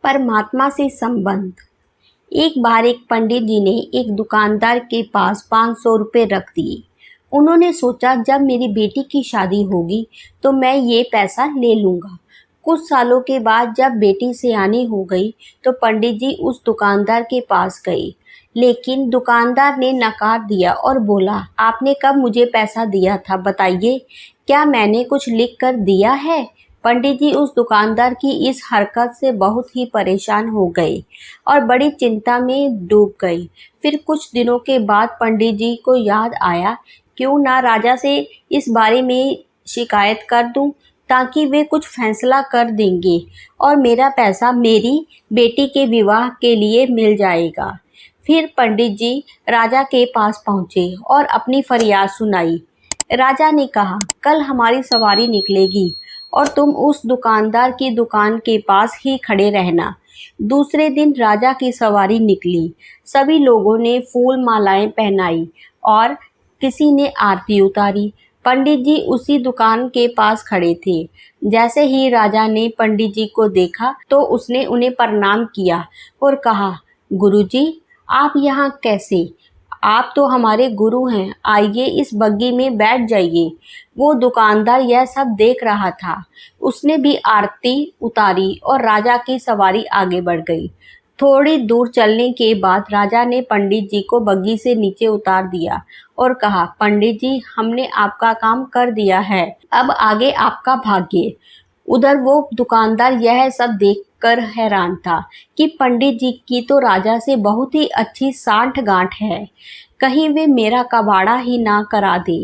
परमात्मा से संबंध। एक बार एक पंडित जी ने एक दुकानदार के पास 500 रुपये रख दिए। उन्होंने सोचा जब मेरी बेटी की शादी होगी तो मैं ये पैसा ले लूँगा। कुछ सालों के बाद जब बेटी सयानी हो गई तो पंडित जी उस दुकानदार के पास गए, लेकिन दुकानदार ने नकार दिया और बोला, आपने कब मुझे पैसा दिया था बताइए, क्या मैंने कुछ लिख कर दिया है? पंडित जी उस दुकानदार की इस हरकत से बहुत ही परेशान हो गए और बड़ी चिंता में डूब गए। फिर कुछ दिनों के बाद पंडित जी को याद आया, क्यों ना राजा से इस बारे में शिकायत कर दूं, ताकि वे कुछ फैसला कर देंगे और मेरा पैसा मेरी बेटी के विवाह के लिए मिल जाएगा। फिर पंडित जी राजा के पास पहुँचे और अपनी फरियाद सुनाई। राजा ने कहा, कल हमारी सवारी निकलेगी और तुम उस दुकानदार की दुकान के पास ही खड़े रहना। दूसरे दिन राजा की सवारी निकली। सभी लोगों ने फूल मालाएं पहनाई और किसी ने आरती उतारी। पंडित जी उसी दुकान के पास खड़े थे। जैसे ही राजा ने पंडित जी को देखा तो उसने उन्हें प्रणाम किया और कहा, गुरुजी, आप यहाँ कैसे? आप तो हमारे गुरु हैं, आइए इस बग्गी में बैठ जाइए। वो दुकानदार यह सब देख रहा था। उसने भी आरती उतारी और राजा की सवारी आगे बढ़ गई। थोड़ी दूर चलने के बाद राजा ने पंडित जी को बग्गी से नीचे उतार दिया और कहा, पंडित जी, हमने आपका काम कर दिया है, अब आगे आपका भाग्य। उधर वो दुकानदार यह सब देखकर हैरान था कि पंडित जी की तो राजा से बहुत ही अच्छी सांठ-गांठ है, कहीं वे मेरा कबाड़ा ही ना करा दे।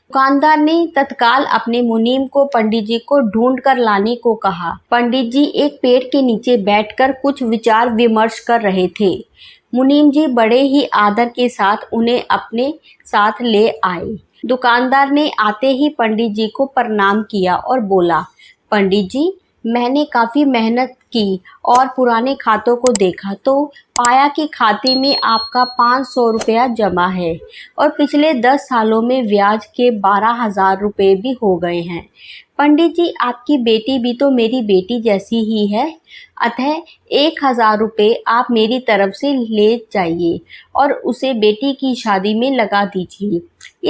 दुकानदार ने तत्काल अपने मुनीम को पंडित जी को ढूंढ कर लाने को कहा। पंडित जी एक पेड़ के नीचे बैठकर कुछ विचार विमर्श कर रहे थे। मुनीम जी बड़े ही आदर के साथ उन्हें अपने साथ ले आए। दुकानदार ने आते ही पंडित जी को प्रणाम किया और बोला, पंडित जी, मैंने काफ़ी मेहनत की और पुराने खातों को देखा तो पाया कि खाते में आपका 500 रुपया जमा है और पिछले 10 सालों में ब्याज के 12,000 रुपये भी हो गए हैं। पंडित जी, आपकी बेटी भी तो मेरी बेटी जैसी ही है, अतः 1,000 रुपये आप मेरी तरफ से ले जाइए और उसे बेटी की शादी में लगा दीजिए।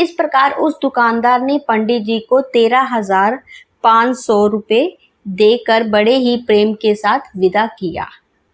इस प्रकार उस दुकानदार ने पंडित जी को 13,500 रुपये देकर बड़े ही प्रेम के साथ विदा किया।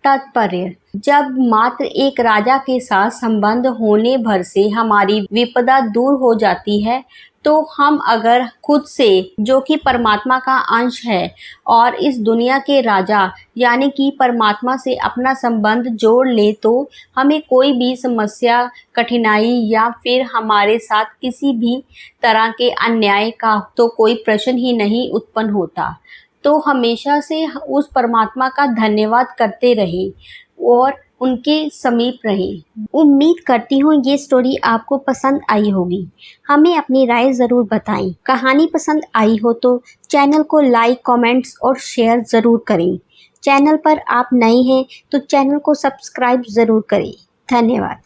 तात्पर्य, जब मात्र एक राजा के साथ संबंध होने भर से हमारी विपदा दूर हो जाती है, तो हम अगर खुद से, जो कि परमात्मा का अंश है, और इस दुनिया के राजा यानी कि परमात्मा से अपना संबंध जोड़ ले तो हमें कोई भी समस्या, कठिनाई या फिर हमारे साथ किसी भी तरह के अन्याय का तो कोई प्रश्न ही नहीं उत्पन्न होता। तो हमेशा से उस परमात्मा का धन्यवाद करते रहे और उनके समीप रहे। उम्मीद करती हूँ ये स्टोरी आपको पसंद आई होगी। हमें अपनी राय ज़रूर बताएं। कहानी पसंद आई हो तो चैनल को लाइक, कमेंट्स और शेयर ज़रूर करें। चैनल पर आप नए हैं तो चैनल को सब्सक्राइब ज़रूर करें। धन्यवाद।